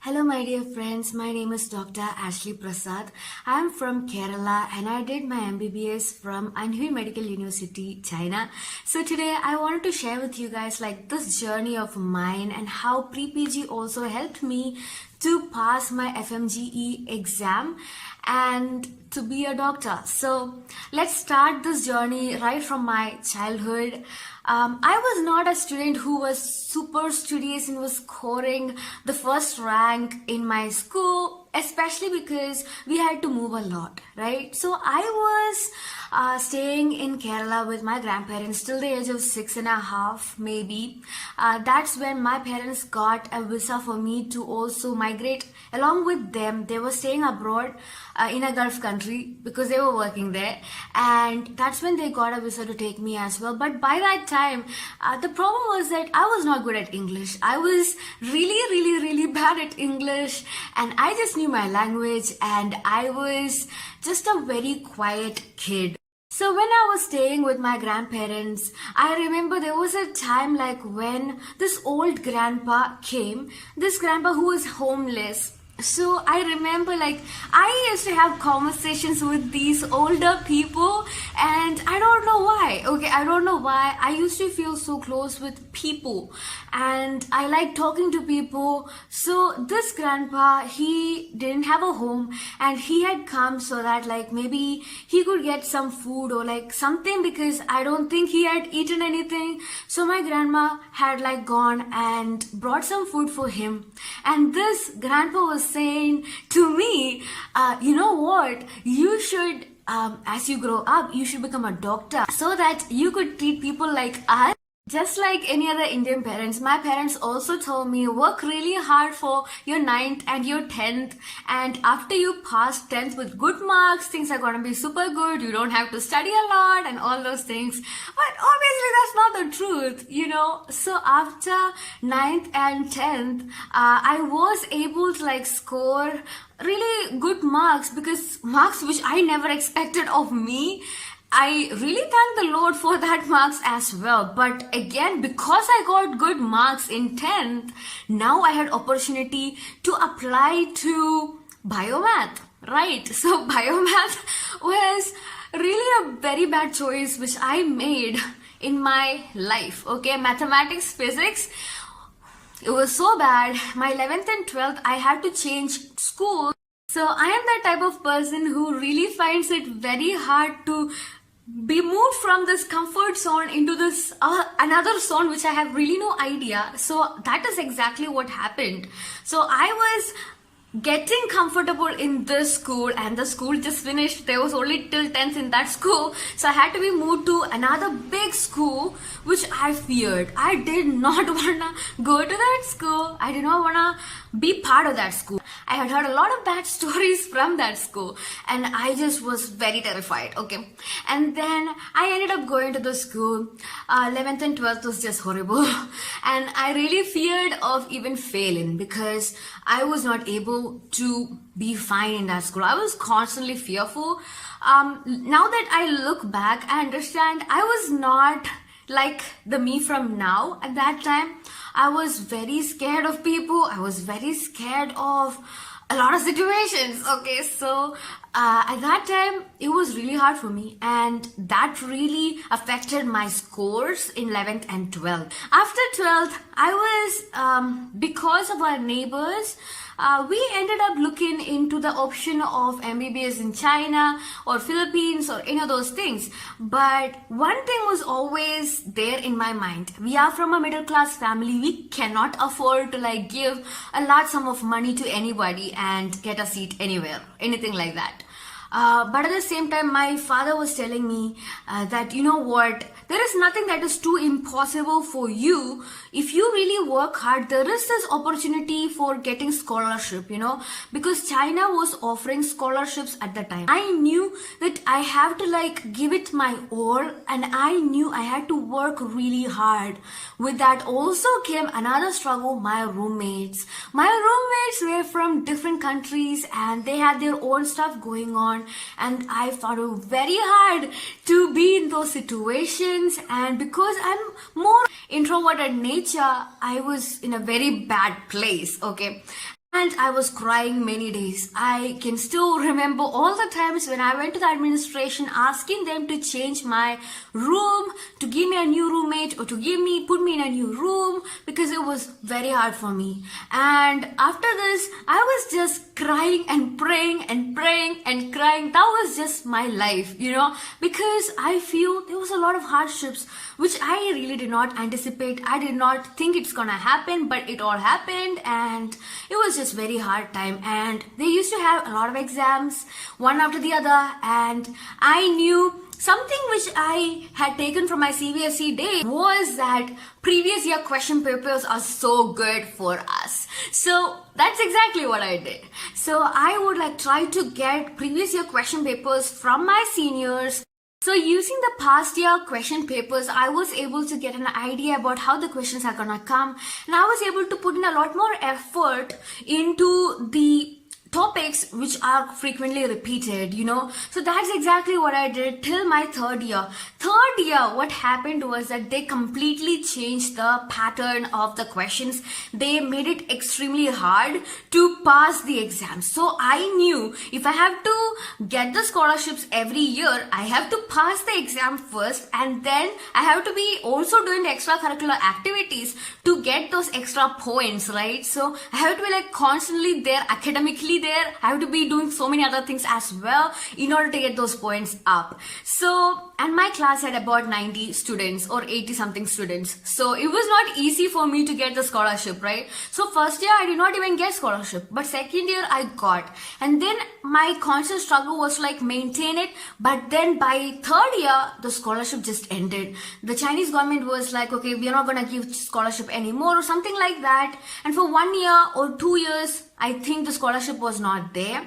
Hello my dear friends, my name is Dr. Ashley Prasad. I am from Kerala and I did my MBBS from INICET Medical University, China. So today I wanted to share with you guys this journey of mine and how pre-PG also helped me to pass my FMGE exam and to be a doctor. So let's start this journey right from my childhood. I was not a student who was super studious and was scoring the first rank in my school, especially because we had to move a lot, right? So I was staying in Kerala with my grandparents till the age of 6.5 maybe. That's when my parents got a visa for me to also migrate along with them. They were staying abroad in a Gulf country because they were working there, and that's when they got a visa to take me as well. But by that time, the problem was that I was not good at English. I was really bad at English, and I just knew my language, and I was just a very quiet kid. So when I was staying with my grandparents, I remember there was a time when this old grandpa came, this grandpa who was homeless. So I remember I used to have conversations with these older people, and I don't know why. Okay, I don't know why. I used to feel so close with people and I like talking to people. So this grandpa, he didn't have a home and he had come so that maybe he could get some food or something, because I don't think he had eaten anything. So my grandma had gone and brought some food for him, and this grandpa was saying to me, you know what, you should as you grow up, you should become a doctor so that you could treat people like us. Just like any other Indian parents, my parents also told me, work really hard for your 9th and your 10th, and after you pass 10th with good marks, things are gonna be super good, you don't have to study a lot and all those things. But obviously that's not the truth, So after 9th and 10th, I was able to score really good marks, because marks which I never expected of me. I really thank the Lord for that marks as well. But again, because I got good marks in 10th, now I had opportunity to apply to biomath, right? So biomath was really a very bad choice which I made in my life. Okay, mathematics, physics, it was so bad. My 11th and 12th, I had to change school. So I am that type of person who really finds it very hard to be moved from this comfort zone into this another zone which I have really no idea. So that is exactly what happened. So I was getting comfortable in this school, and the school just finished. There was only till 10th in that school, so I had to be moved to another big school which I feared. I did not wanna go to that school. I did not wanna be part of that school. I had heard a lot of bad stories from that school and I just was very terrified. Okay, and then I ended up going to the school. 11th and 12th was just horrible and I really feared of even failing because I was not able to be fine in that school. I was constantly fearful. Now that I look back, I understand I was not like the me from now. At that time, I was very scared of people. I was very scared of a lot of situations. Okay, so at that time, it was really hard for me, and that really affected my scores in 11th and 12th. After 12th, I was, because of our neighbors, we ended up looking into the option of MBBS in China or Philippines or any of those things. But one thing was always there in my mind. We are from a middle class family. We cannot afford to give a large sum of money to anybody and get a seat anywhere, anything like that. But at the same time, my father was telling me that, you know what, there is nothing that is too impossible for you. If you really work hard, there is this opportunity for getting scholarship, because China was offering scholarships at the time. I knew that I have to give it my all, and I knew I had to work really hard. With that also came another struggle, my roommates. My roommates were from different countries and they had their own stuff going on. And I found it very hard to be in those situations, and because I'm more introverted nature, I was in a very bad place. Okay, And I was crying many days. I can still remember all the times when I went to the administration asking them to change my room, to give me a new roommate, or to put me in a new room, because it was very hard for me. And after this, I was just crying and praying and praying and crying. That was just my life, because I feel there was a lot of hardships which I really did not anticipate. I did not think it's gonna happen, but it all happened, and it was just very hard time. And they used to have a lot of exams, one after the other, and I knew something which I had taken from my CBSE day was that previous year question papers are so good for us. So that's exactly what I did. So I would try to get previous year question papers from my seniors. So using the past year question papers, I was able to get an idea about how the questions are gonna come, and I was able to put in a lot more effort into the topics which are frequently repeated, So that's exactly what I did till my third year. Third year, what happened was that they completely changed the pattern of the questions. They made it extremely hard to pass the exam. So I knew if I have to get the scholarships every year, I have to pass the exam first, and then I have to be also doing the extracurricular activities to get those extra points, right? So I have to be constantly there academically there. I have to be doing so many other things as well in order to get those points up. So, and my class had about 90 students or 80 something students. So it was not easy for me to get the scholarship, right? So first year I did not even get scholarship, but second year I got. And then my constant struggle was to maintain it. But then by third year, the scholarship just ended. The Chinese government was like, okay, we are not going to give scholarship anymore or something like that. And for 1 year or 2 years, I think the scholarship was not there.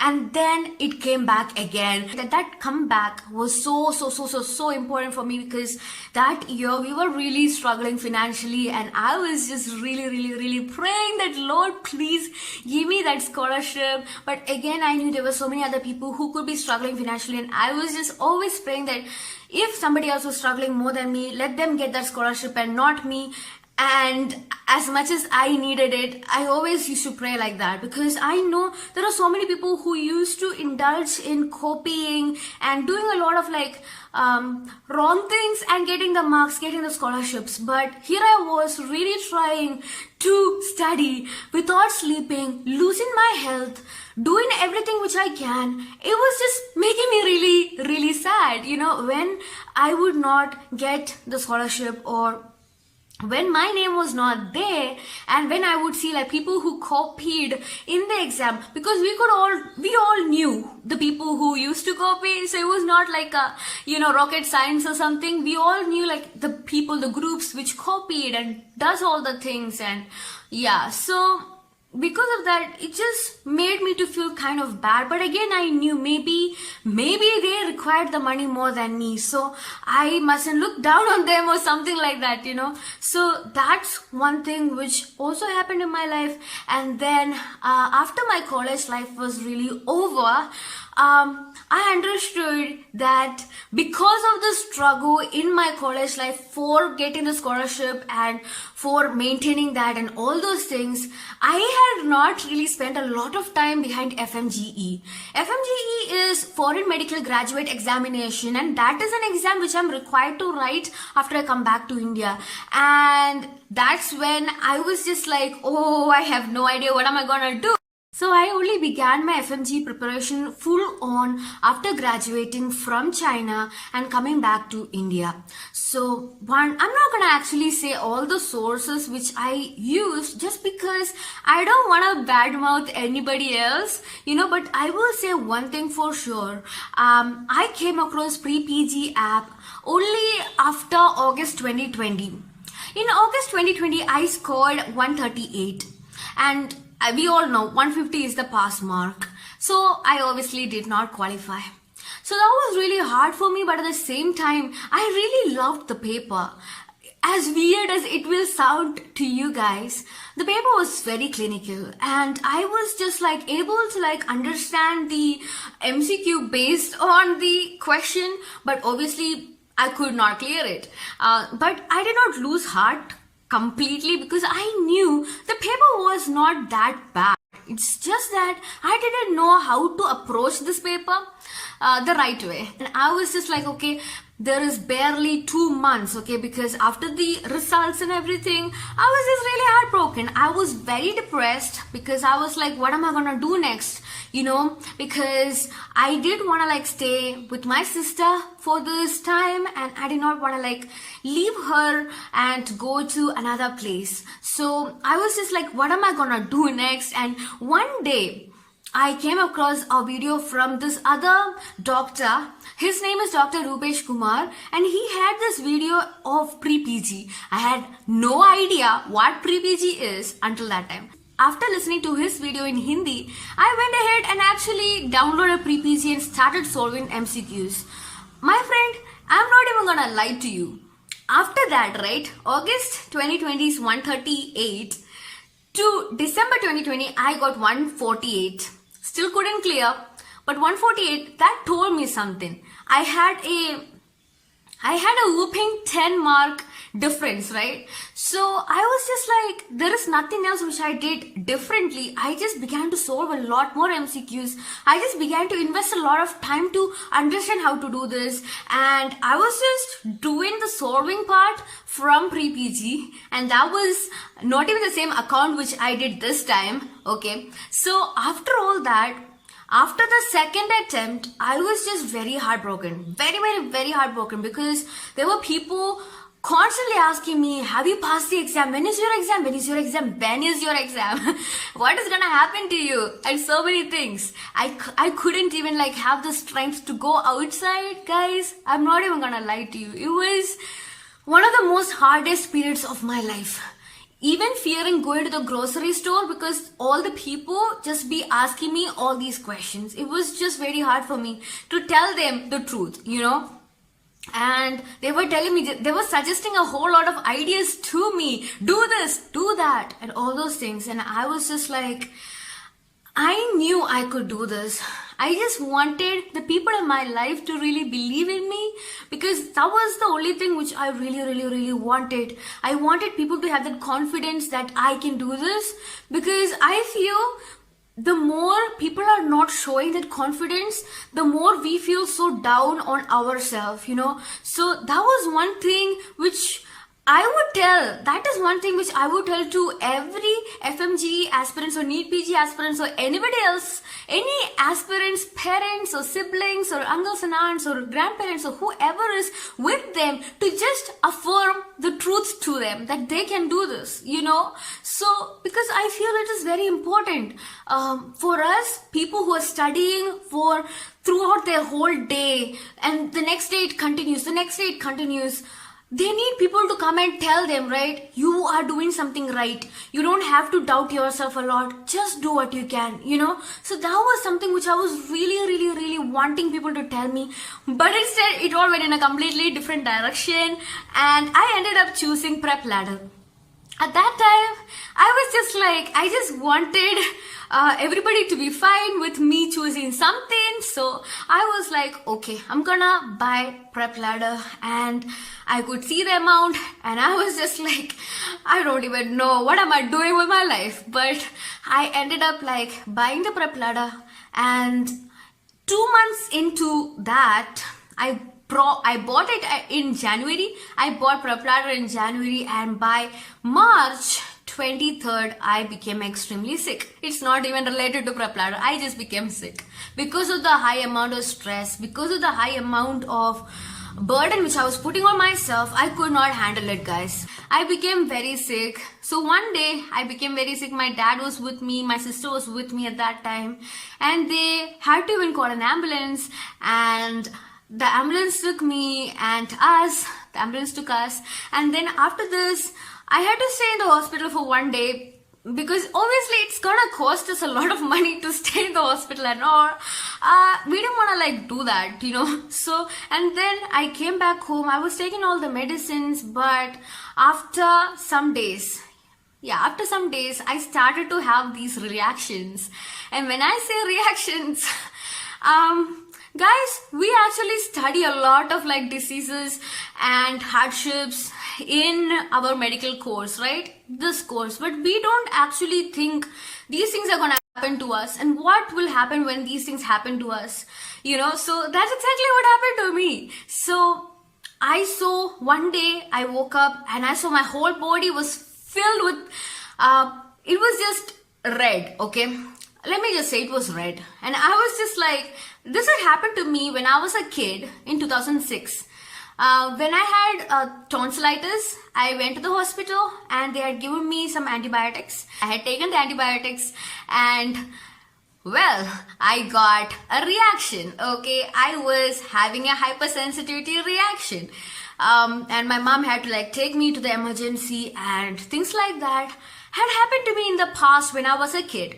And then it came back again. That comeback was so important for me, because that year we were really struggling financially, and I was just really praying that, Lord, please give me that scholarship. But again, I knew there were so many other people who could be struggling financially, and I was just always praying that if somebody else was struggling more than me, let them get that scholarship and not me. And as much as I needed it, I always used to pray like that, because I know there are so many people who used to indulge in copying and doing a lot of wrong things and getting the marks, getting the scholarships. But here I was really trying to study without sleeping, losing my health, doing everything which I can. It was just making me really sad, when I would not get the scholarship, or when my name was not there, and when I would see people who copied in the exam, because we all knew the people who used to copy, so it was not like rocket science or something. We all knew the people, the groups which copied and does all the things, and yeah, so because of that, it just made me to feel kind of bad. But again, I knew maybe they required the money more than me, so I mustn't look down on them or something like that, So that's one thing which also happened in my life. And then after my college life was really over, I understood that because of the struggle in my college life for getting the scholarship and for maintaining that and all those things, I had not really spent a lot of time behind FMGE. FMGE is Foreign Medical Graduate Examination, and that is an exam which I'm required to write after I come back to India. And that's when I was just oh, I have no idea what am I gonna do. So I only began my FMG preparation full on after graduating from China and coming back to India. So I'm not going to actually say all the sources which I used, just because I don't want to badmouth anybody else, but I will say one thing for sure. I came across Pre-PG app only after August 2020. In August 2020, I scored 138, and we all know 150 is the pass mark. So I obviously did not qualify. So that was really hard for me, but at the same time, I really loved the paper. As weird as it will sound to you guys, the paper was very clinical, and I was just able to understand the MCQ based on the question, but obviously I could not clear it. But I did not lose heart completely, because I knew the paper was not that bad. It's just that I didn't know how to approach this paper the right way. And I was just like, okay, there is barely 2 months, okay, because after the results and everything, I was just really heartbroken. I was very depressed because I was like, what am I gonna do next? You know, because I did want to like stay with my sister for this time, and I did not want to like leave her and go to another place. So I was just like, what am I gonna do next? And one day I came across a video from this other doctor. His name is Dr. Rupesh Kumar, and he had this video of pre-PG. I had no idea what pre-PG is until that time. After listening to his video in Hindi, I went ahead and actually downloaded pre-PG and started solving MCQs. My friend, I'm not even gonna lie to you. After that, right, August 2020 is 138 to December 2020, I got 148. Still couldn't clear, but 148, that told me something. I had a whooping 10 mark difference, right? So I was just like, there is nothing else which I did differently. I just began to solve a lot more MCQs. I just began to invest a lot of time to understand how to do this, and I was just doing the solving part from pre-PG, and that was not even the same account which I did this time, okay? So after all that, after the second attempt, I was just very heartbroken. Very heartbroken, because there were people constantly asking me, have you passed the exam? When is your exam? When is your exam? When is your exam? What is gonna happen to you? And so many things. I couldn't even like have the strength to go outside, guys. I'm not even gonna lie to you. It was one of the most hardest periods of my life. Even fearing going to the grocery store, because all the people just be asking me all these questions. It was just very hard for me to tell them the truth, you know. And they were telling me, they were suggesting a whole lot of ideas to me. Do this, do that, and all those things. And I was just like, I knew I could do this. I just wanted the people in my life to really believe in me, because that was the only thing which I really wanted. I wanted people to have that confidence that I can do this, because I feel the more people are not showing that confidence, the more we feel so down on ourselves, you know. So that was one thing which I would tell, that is one thing which I would tell to every FMGE aspirants or NEET PG aspirants or anybody else, any aspirants, parents or siblings or uncles and aunts or grandparents or whoever is with them, to just affirm the truth to them that they can do this, you know. So because I feel it is very important for us, people who are studying for throughout their whole day, and the next day it continues, the next day it continues. They need people to come and tell them, right, you are doing something right. You don't have to doubt yourself a lot. Just do what you can, you know. So that was something which I was really wanting people to tell me. But instead, it all went in a completely different direction. And I ended up choosing Prep Ladder. At that time, I was just like, I just wanted everybody to be fine with me choosing something. So I was like, okay, I'm gonna buy Prep Ladder. And I could see the amount, and I was just like, I don't even know what am I doing with my life. But I ended up like buying the Prep Ladder, and 2 months into that, I bought it in January. I bought Prep Ladder in January, and by March 23rd, I became extremely sick. It's not even related to Prep Ladder. I just became sick because of the high amount of stress, because of the high amount of burden which I was putting on myself. I could not handle it, guys. I became very sick. So one day I became very sick. My dad was with me, my sister was with me at that time, and they had to even call an ambulance, and the ambulance took me and us. The ambulance took us, and then after this I had to stay in the hospital for 1 day, because obviously it's gonna cost us a lot of money to stay in the hospital and all. We didn't want to like do that, you know. So, and then I came back home. I was taking all the medicines, but after some days, I started to have these reactions. And when I say reactions, guys, we actually study a lot of like diseases and hardships in our medical course, right? This course, but we don't actually think these things are gonna happen to us and what will happen when these things happen to us, so that's exactly what happened to me. So I saw one day I woke up and I saw my whole body was filled with it was just red. Okay, let me just say it was red, and I was just like, this had happened to me when I was a kid in 2006. When I had tonsillitis, I went to the hospital and they had given me some antibiotics. I had taken the antibiotics and, well, I got a reaction. Okay, I was having a hypersensitivity reaction. And my mom had to like take me to the emergency, and things like that had happened to me in the past when I was a kid.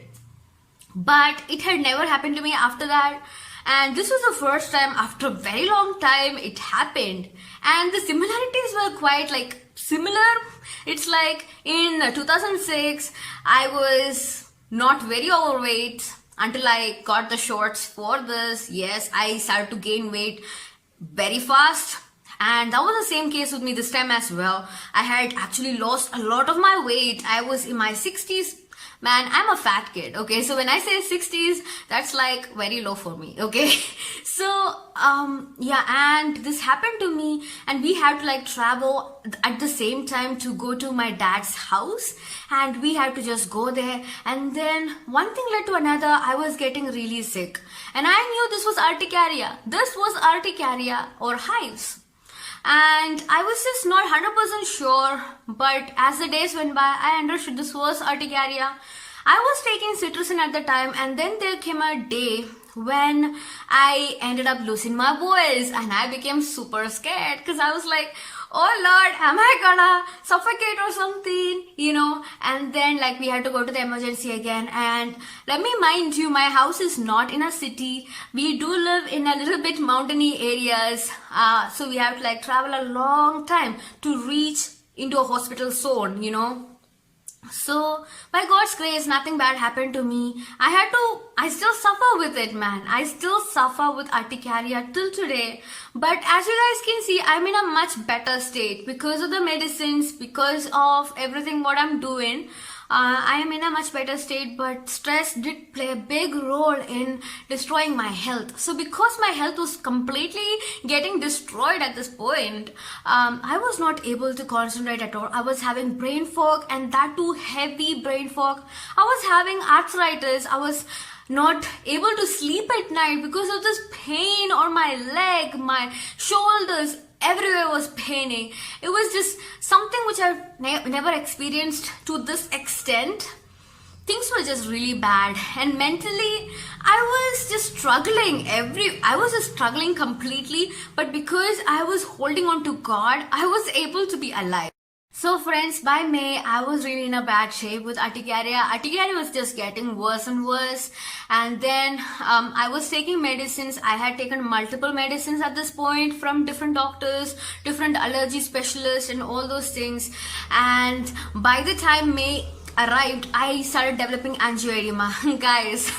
But it had never happened to me after that. And this was the first time after a very long time it happened. And the similarities were quite like similar. It's like in 2006, I was not very overweight until I got the shots for this. Yes, I started to gain weight very fast. And that was the same case with me this time as well. I had actually lost a lot of my weight. I was in my 60s. Man, I'm a fat kid, okay? So when I say 60s, that's like very low for me, okay? So, yeah, and this happened to me, and we had to like travel at the same time to go to my dad's house, and we had to just go there, and then one thing led to another. I was getting really sick, and I knew this was urticaria. This was urticaria or hives. And I was just not 100% sure, but as the days went by, I understood this was urticaria. I was taking cetirizine at the time, and then there came a day when I ended up losing my voice, and I became super scared because I was like, oh Lord, am I gonna suffocate or something, and then like we had to go to the emergency again. And let me mind you, my house is not in a city. We do live in a little bit mountainy areas, so we have to like travel a long time to reach into a hospital zone. So by God's grace, nothing bad happened to me. I still suffer with it, man. I still suffer with urticaria till today. But as you guys can see, I'm in a much better state because of the medicines, because of everything what I'm doing. I am in a much better state, but stress did play a big role in destroying my health. So because my health was completely getting destroyed at this point, I was not able to concentrate at all. I was having brain fog, and that too heavy brain fog. I was having arthritis. I was not able to sleep at night because of this pain on my leg, my shoulders. Everywhere was paining. It was just something which I've never experienced to this extent. Things were just really bad, and mentally I was just struggling. I was just struggling completely, but because I was holding on to God, I was able to be alive. So friends, by May, I was really in a bad shape with urticaria. Urticaria was just getting worse and worse. And then I was taking medicines. I had taken multiple medicines at this point from different doctors, different allergy specialists and all those things. And by the time May arrived, I started developing angioedema. Guys,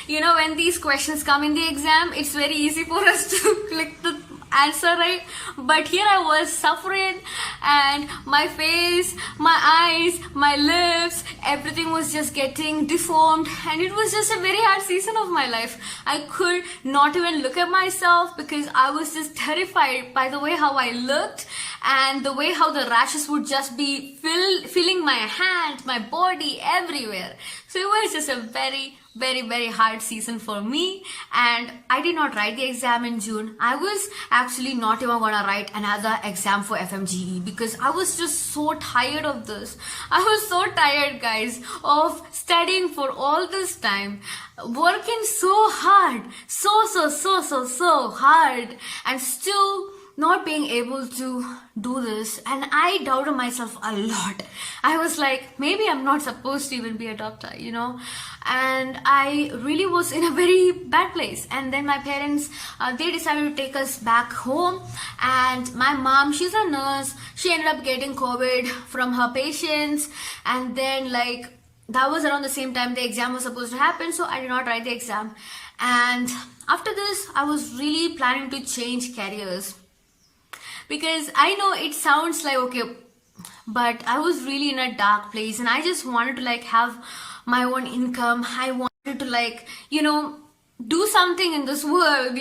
when these questions come in the exam, it's very easy for us to click the answer right, but here I was suffering, and my face, my eyes, my lips, everything was just getting deformed, and it was just a very hard season of my life. I could not even look at myself because I was just terrified by the way how I looked and the way how the rashes would just be filling my hand, my body, everywhere. So it was just a very, very hard season for me, and I did not write the exam in June. I was actually not even gonna write another exam for FMGE because I was just so tired of this. I was so tired, guys, of studying for all this time, working so hard, so hard, and still not being able to do this. And I doubted myself a lot. I was like, maybe I'm not supposed to even be a doctor, and I really was in a very bad place. And then my parents, they decided to take us back home, and my mom, she's a nurse, she ended up getting COVID from her patients, and then that was around the same time the exam was supposed to happen, so I did not write the exam. And after this, I was really planning to change careers, because I know it sounds like okay, but I was really in a dark place, and I just wanted to have my own income. I want to do something in this world,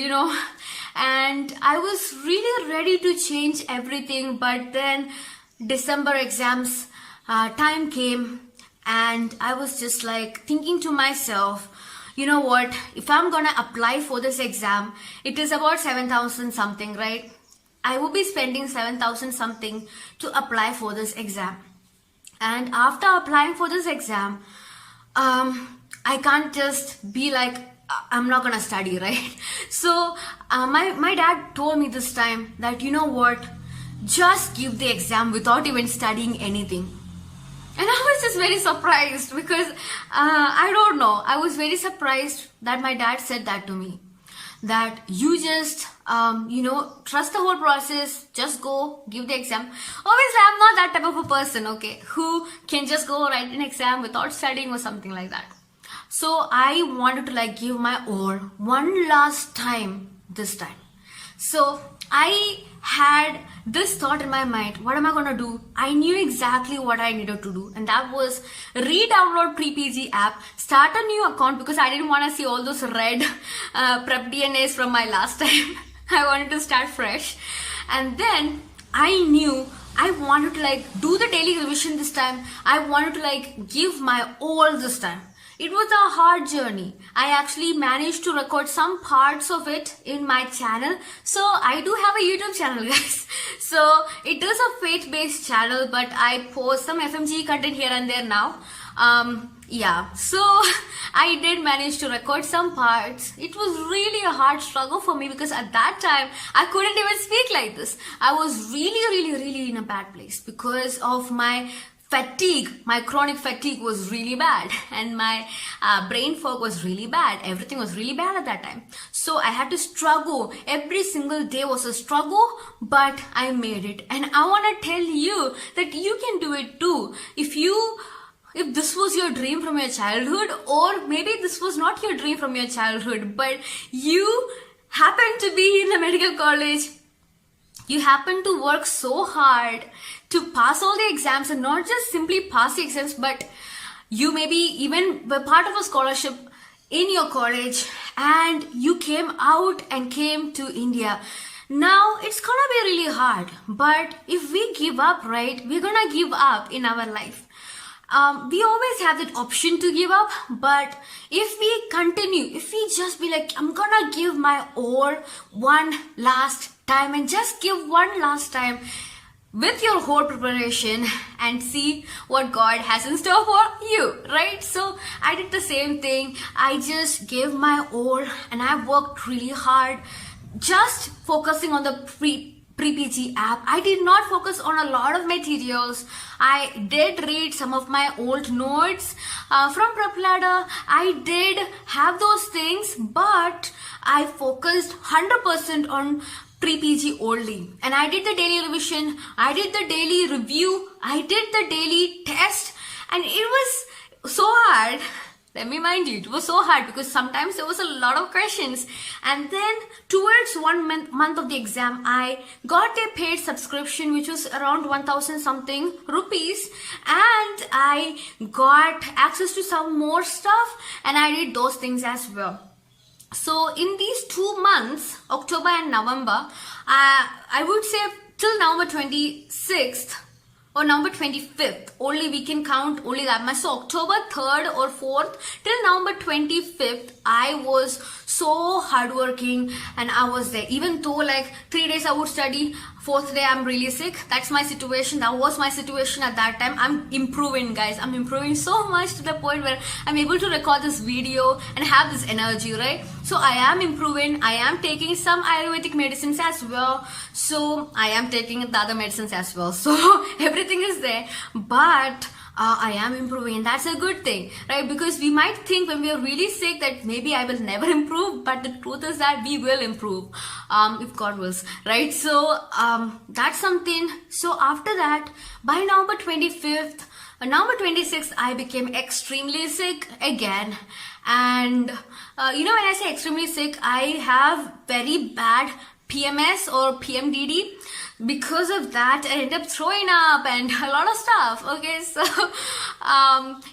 and I was really ready to change everything. But then December exams time came, and I was just like thinking to myself, you know what, if I'm gonna apply for this exam, it is about 7,000 something, right? I will be spending 7,000 something to apply for this exam. And after applying for this exam, I can't just be like, I'm not gonna study, right? So my dad told me this time that, you know what, just give the exam without even studying anything. And I was just very surprised because I don't know, I was very surprised that my dad said that to me, that you just trust the whole process, just go give the exam. Obviously I'm not that type of a person, okay, who can just go write an exam without studying or something like that. So I wanted to give my all one last time this time. So I had this thought in my mind, what am I gonna do? I knew exactly what I needed to do, and that was re-download pre-PG app, start a new account, because I didn't want to see all those red prep DNAs from my last time. I wanted to start fresh. And then I knew I wanted to do the daily revision this time. I wanted to give my all this time. It was a hard journey. I actually managed to record some parts of it in my channel. So I do have a YouTube channel, guys. So it is a faith-based channel, but I post some FMGE content here and there now. Yeah, so I did manage to record some parts. It was really a hard struggle for me because at that time I couldn't even speak like this. I was really in a bad place because of my fatigue. My chronic fatigue was really bad, and my brain fog was really bad. Everything was really bad at that time. So I had to struggle. Every single day was a struggle, but I made it. And I want to tell you that you can do it too. If this was your dream from your childhood, or maybe this was not your dream from your childhood, but you happen to be in a medical college, you happen to work so hard to pass all the exams, and not just simply pass the exams, but you maybe even were part of a scholarship in your college, and you came out and came to India. Now it's gonna be really hard, but if we give up, right, we're gonna give up in our life. We always have that option to give up, but if we continue, if we just be like, I'm gonna give my all one last time, and just give one last time with your whole preparation, and see what God has in store for you, right? So I did the same thing. I just gave my all, and I worked really hard, just focusing on the pre-PG app. I did not focus on a lot of materials. I did read some of my old notes from Prep Ladder. I did have those things, but I focused 100% on pre-PG only. And I did the daily revision, I did the daily review, I did the daily test, and it was so hard. Let me mind you, it was so hard because sometimes there was a lot of questions. And then towards 1 month of the exam, I got a paid subscription which was around 1,000 something rupees, and I got access to some more stuff, and I did those things as well. So in these 2 months, October and November, I would say till November 26th or November 25th, only we can count only that much. So October 3rd or 4th till November 25th, I was so hardworking, and I was there. Even though 3 days I would study, 4th day I'm really sick. That's my situation. That was my situation at that time. I'm improving, guys. I'm improving so much to the point where I'm able to record this video and have this energy, right? So I am improving. I am taking some Ayurvedic medicines as well. So I am taking the other medicines as well. So everything is there, but I am improving, and that's a good thing, right? Because we might think when we are really sick that maybe I will never improve, but the truth is that we will improve if God wills, right? So that's something. So after that, by November 25th, November 26th, I became extremely sick again. And when I say extremely sick, I have very bad PMS or PMDD. Because of that, I ended up throwing up and a lot of stuff. Okay, so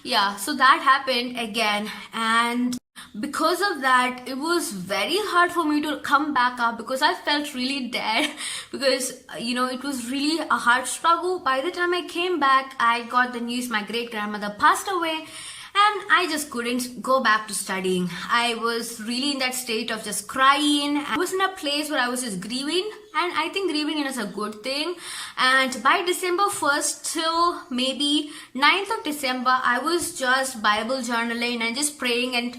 yeah, so that happened again. And because of that, it was very hard for me to come back up because I felt really dead because it was really a hard struggle. By the time I came back, I got the news my great grandmother passed away. And I just couldn't go back to studying. I was really in that state of just crying. I was in a place where I was just grieving, and I think grieving is a good thing. And by December 1st till maybe 9th of December, I was just Bible journaling and just praying and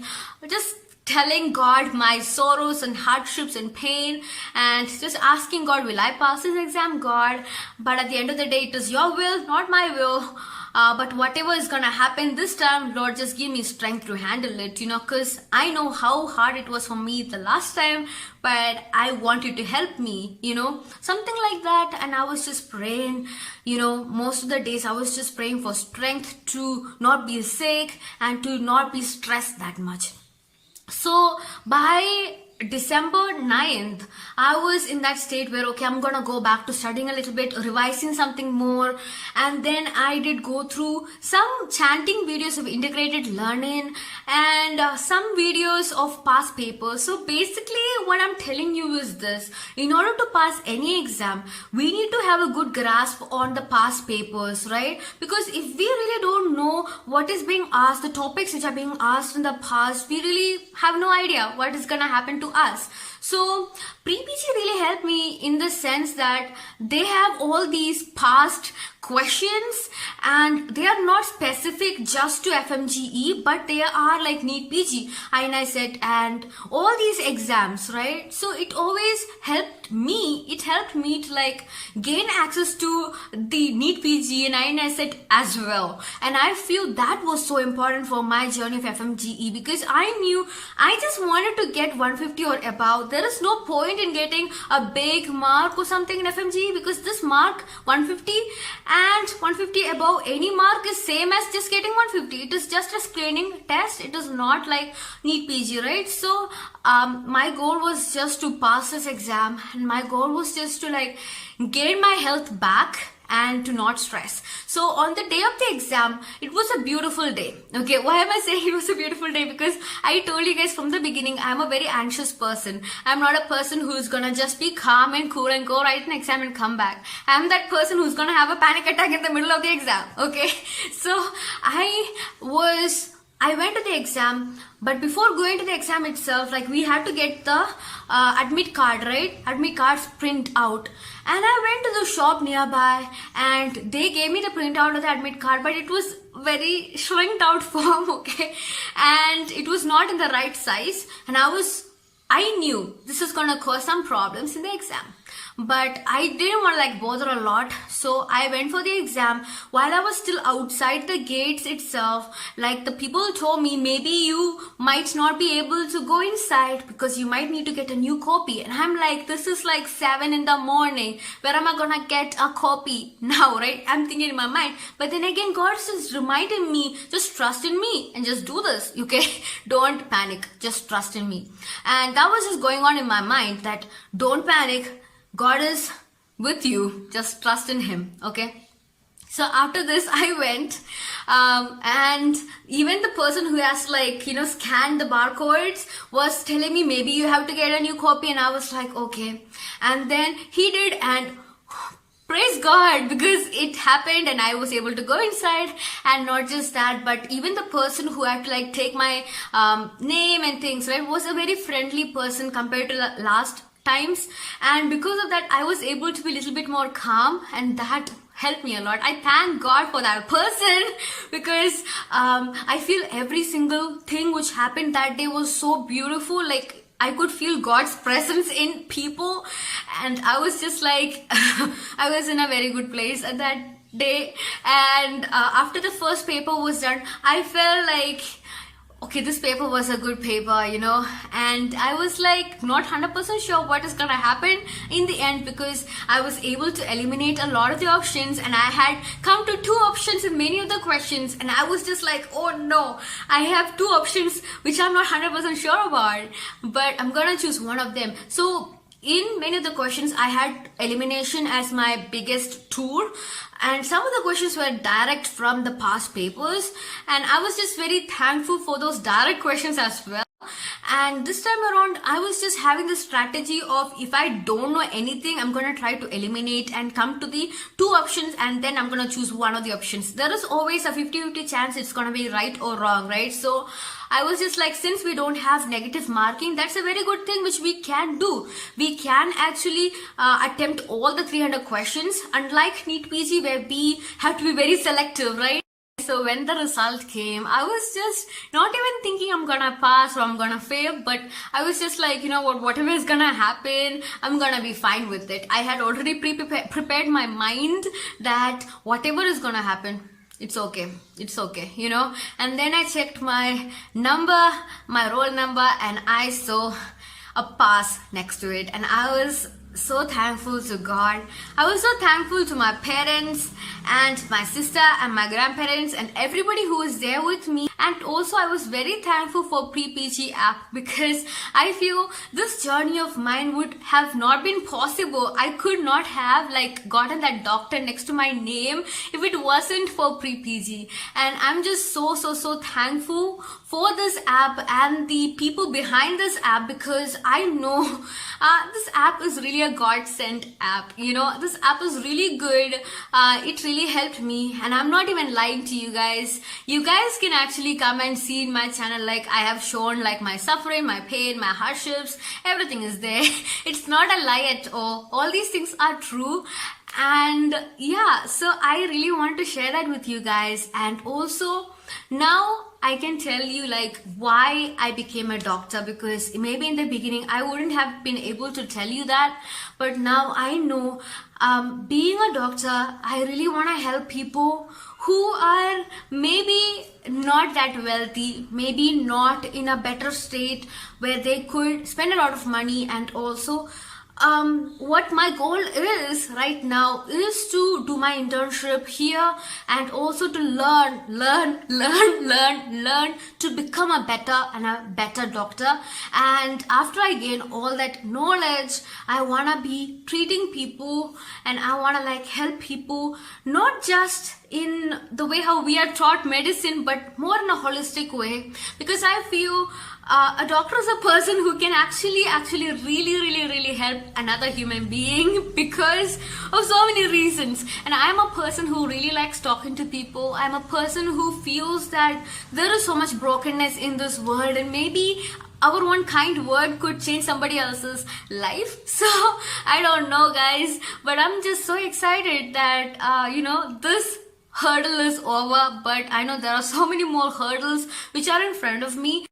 just telling God my sorrows and hardships and pain, and just asking God, will I pass this exam, God? But at the end of the day, it is your will, not my will. But whatever is gonna happen this time, Lord, just give me strength to handle it, because I know how hard it was for me the last time, but I want you to help me, something like that. And I was just praying, most of the days I was just praying for strength to not be sick and to not be stressed that much. So by December 9th, I was in that state where, okay, I'm gonna go back to studying a little bit, revising something more. And then I did go through some chanting videos of integrated learning and some videos of past papers. So basically what I'm telling you is this: in order to pass any exam, we need to have a good grasp on the past papers, right? Because if we really don't know what is being asked, the topics which are being asked in the past, we really have no idea what is gonna happen to us. So pre-PG really helped me in the sense that they have all these past questions, and they are not specific just to FMGE, but they are like NEET PG, INICET, and all these exams, right? So it always helped me. It helped me to like gain access to the NEET PG and INICET as well. And I feel that was so important for my journey of FMGE, because I knew I just wanted to get 150 or above. There is no point in getting a big mark or something in FMGE, because this mark 150 and 150 above, any mark is same as just getting 150. It is just a screening test. It is not like NEET PG, right? So my goal was just to pass this exam, and my goal was just to like gain my health back and to not stress. So on the day of the exam, it was a beautiful day. Okay, why am I saying it was a beautiful day? Because I told you guys from the beginning, I'm a very anxious person. I'm not a person who's gonna just be calm and cool and go write an exam and come back. I'm that person who's gonna have a panic attack in the middle of the exam. Okay, so I went to the exam, but before going to the exam itself, like we had to get the admit card, right? Admit cards print out. And I went to the shop nearby and they gave me the printout of the admit card, but it was very shrinked out form, okay? And it was not in the right size. And I knew this is gonna cause some problems in the exam. But I didn't want to like bother a lot, so I went for the exam. While I was still outside the gates itself, like the people told me, maybe you might not be able to go inside because you might need to get a new copy. And I'm like, this is like 7 in the morning. Where am I gonna get a copy now, right? I'm thinking in my mind. But then again, God just reminded me, just trust in me and just do this, okay? Don't panic, just trust in me. And that was just going on in my mind, that don't panic. God is with you. Just trust in Him. Okay. So after this, I went, and even the person who has scanned the barcodes was telling me, maybe you have to get a new copy. And I was like, okay. And then he did, and praise God, because it happened and I was able to go inside. And not just that, but even the person who had to take my name and things, right, was a very friendly person compared to the last times. And because of that, I was able to be a little bit more calm, and that helped me a lot. I thank God for that person, because I feel every single thing which happened that day was so beautiful. Like I could feel God's presence in people, and I was just like I was in a very good place at that day. And after the first paper was done, I felt like, okay, this paper was a good paper, and I was like not 100% sure what is gonna happen in the end, because I was able to eliminate a lot of the options, and I had come to 2 options in many of the questions, and I was just like, oh no, I have 2 options which I'm not 100% sure about, but I'm gonna choose one of them. So in many of the questions, I had elimination as my biggest tool, and some of the questions were direct from the past papers, and I was just very thankful for those direct questions as well. And this time around, I was just having the strategy of, if I don't know anything, I'm gonna try to eliminate and come to the two options, and then I'm gonna choose one of the options. There is always a 50-50 chance it's gonna be right or wrong, right? So I was just like, since we don't have negative marking, that's a very good thing which we can do. We can actually attempt all the 300 questions, unlike NEET PG where we have to be very selective, right? So when the result came, I was just not even thinking I'm gonna pass or I'm gonna fail, but I was just like, you know what, whatever is gonna happen, I'm gonna be fine with it. I had already prepared my mind that whatever is gonna happen, it's okay, you know. And then I checked my number, my roll number, and I saw a pass next to it, and I was so thankful to God. I was so thankful to my parents and my sister and my grandparents and everybody who was there with me. And also I was very thankful for Pre-PG app, because I feel this journey of mine would have not been possible. I could not have like gotten that doctor next to my name if it wasn't for Pre-PG. And I'm just so thankful for this app and the people behind this app, because I know this app is really a godsend app. You know, this app is really good. It really helped me, and I'm not even lying to you guys. You guys can actually come and see in my channel, like I have shown like my suffering, my pain, my hardships, everything is there. It's not a lie at all these things are true. And yeah, so I really want to share that with you guys. And also now I can tell you like why I became a doctor, because maybe in the beginning I wouldn't have been able to tell you that, but now I know being a doctor, I really want to help people who are maybe not that wealthy, maybe not in a better state where they could spend a lot of money. And also what my goal is right now is to do my internship here, and also to learn to become a better doctor. And after I gain all that knowledge, I want to be treating people, and I want to like help people, not just in the way how we are taught medicine, but more in a holistic way, because I feel a doctor is a person who can actually really help another human being because of so many reasons. And I'm a person who really likes talking to people. I'm a person who feels that there is so much brokenness in this world, and maybe our one kind word could change somebody else's life. So I don't know guys, but I'm just so excited that you know, this hurdle is over, but I know there are so many more hurdles which are in front of me.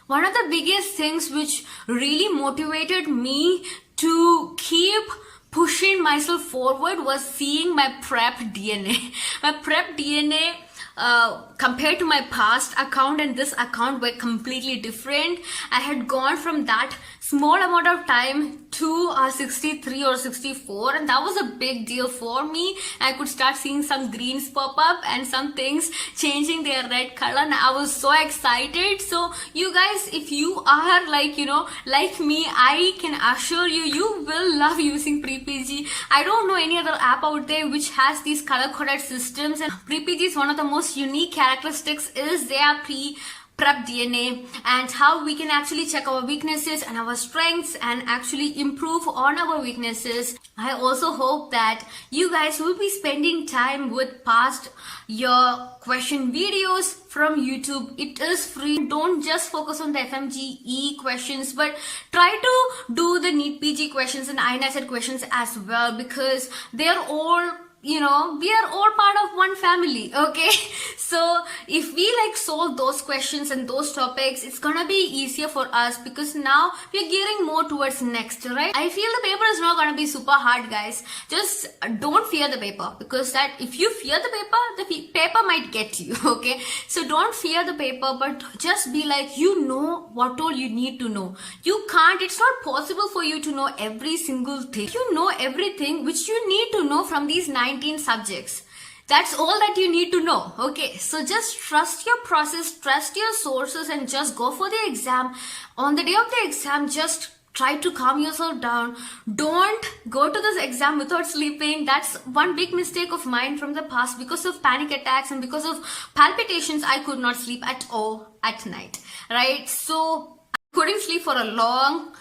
One of the biggest things which really motivated me to keep pushing myself forward was seeing my prep DNA. My prep DNA compared to my past account and this account were completely different. I had gone from that small amount of time to 63 or 64, and that was a big deal for me. I could start seeing some greens pop up and some things changing their red color, and I was so excited. So you guys, if you are like, you know, like me, I can assure you, you will love using Pre-PG. I don't know any other app out there which has these color-coded systems, and Pre-PG is one of the most unique characteristics is their prep DNA, and how we can actually check our weaknesses and our strengths and actually improve on our weaknesses. I also hope that you guys will be spending time with past your question videos from YouTube. It is free. Don't just focus on the FMGE questions, but try to do the NEET PG questions and INICET questions as well, because they're all, you know, we are all part of one family, okay? So if we like solve those questions and those topics, it's gonna be easier for us, because now we're gearing more towards next, right? I feel the paper is not gonna be super hard, guys. Just don't fear the paper, because that if you fear the paper might get you, okay? So don't fear the paper, but just be like, you know what all you need to know. You can't, it's not possible for you to know every single thing. You know everything which you need to know from these 19 subjects. That's all that you need to know, okay? So just trust your process, trust your sources, and just go for the exam. On the day of the exam, just Try to calm yourself down. Don't go to this exam without sleeping. That's one big mistake of mine from the past. Because of panic attacks and because of palpitations, I could not sleep at all at night, right? So I couldn't sleep for a long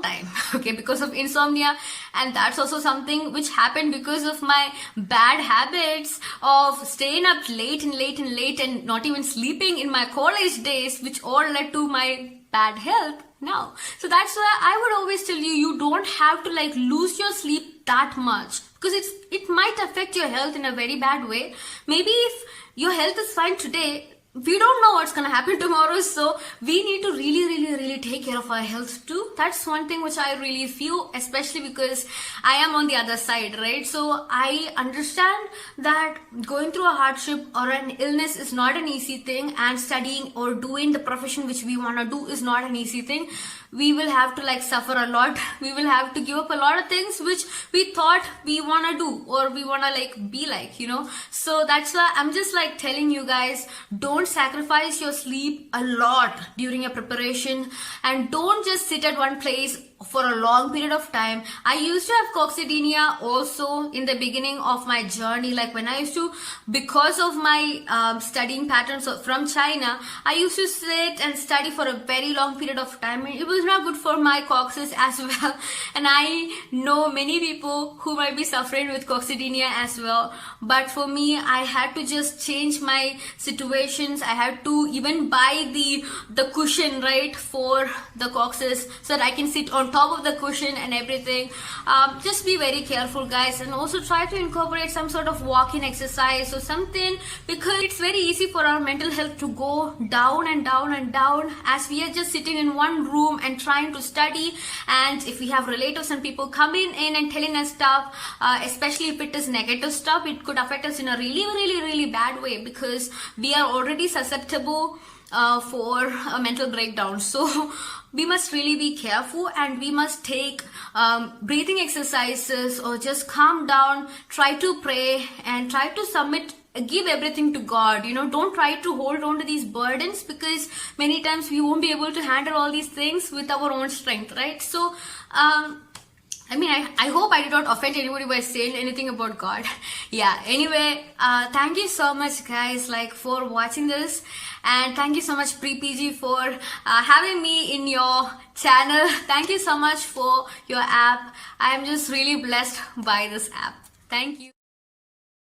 time, okay, because of insomnia. And that's also something which happened because of my bad habits of staying up late and not even sleeping in my college days, which all led to my bad health now. So that's why I would always tell you, you don't have to like lose your sleep that much, because it might affect your health in a very bad way. Maybe if your health is fine today, we don't know what's gonna happen tomorrow, so we need to really take care of our health too. That's one thing which I really feel, especially because I am on the other side, right? So I understand that going through a hardship or an illness is not an easy thing, and studying or doing the profession which we wanna do is not an easy thing. We will have to like suffer a lot. We will have to give up a lot of things which we thought we wanna do or we wanna like be like, you know. So that's why I'm just like telling you guys, don't sacrifice your sleep a lot during your preparation, and don't just sit at one place for a long period of time. I used to have coccydynia also in the beginning of my journey, like when I used to, because of my studying patterns from China, I used to sit and study for a very long period of time. It was not good for my coccyx as well, and I know many people who might be suffering with coccydynia as well. But for me, I had to just change my situations. I had to even buy the cushion, right, for the coccyx, so that I can sit on top of the cushion and everything. Just be very careful, guys, and also try to incorporate some sort of walking exercise or something, because it's very easy for our mental health to go down and down as we are just sitting in one room and trying to study. And if we have relatives and people coming in and telling us stuff, especially if it is negative stuff, it could affect us in a really bad way, because we are already susceptible for a mental breakdown. So we must really be careful, and we must take breathing exercises or just calm down, try to pray and try to submit, give everything to God. You know, don't try to hold on to these burdens, because many times we won't be able to handle all these things with our own strength, right? So I mean, I hope I did not offend anybody by saying anything about God. Yeah, anyway, thank you so much, guys, like for watching this, and thank you so much Pre-PG for having me in your channel. Thank you so much for your app. I am just really blessed by this app. Thank you.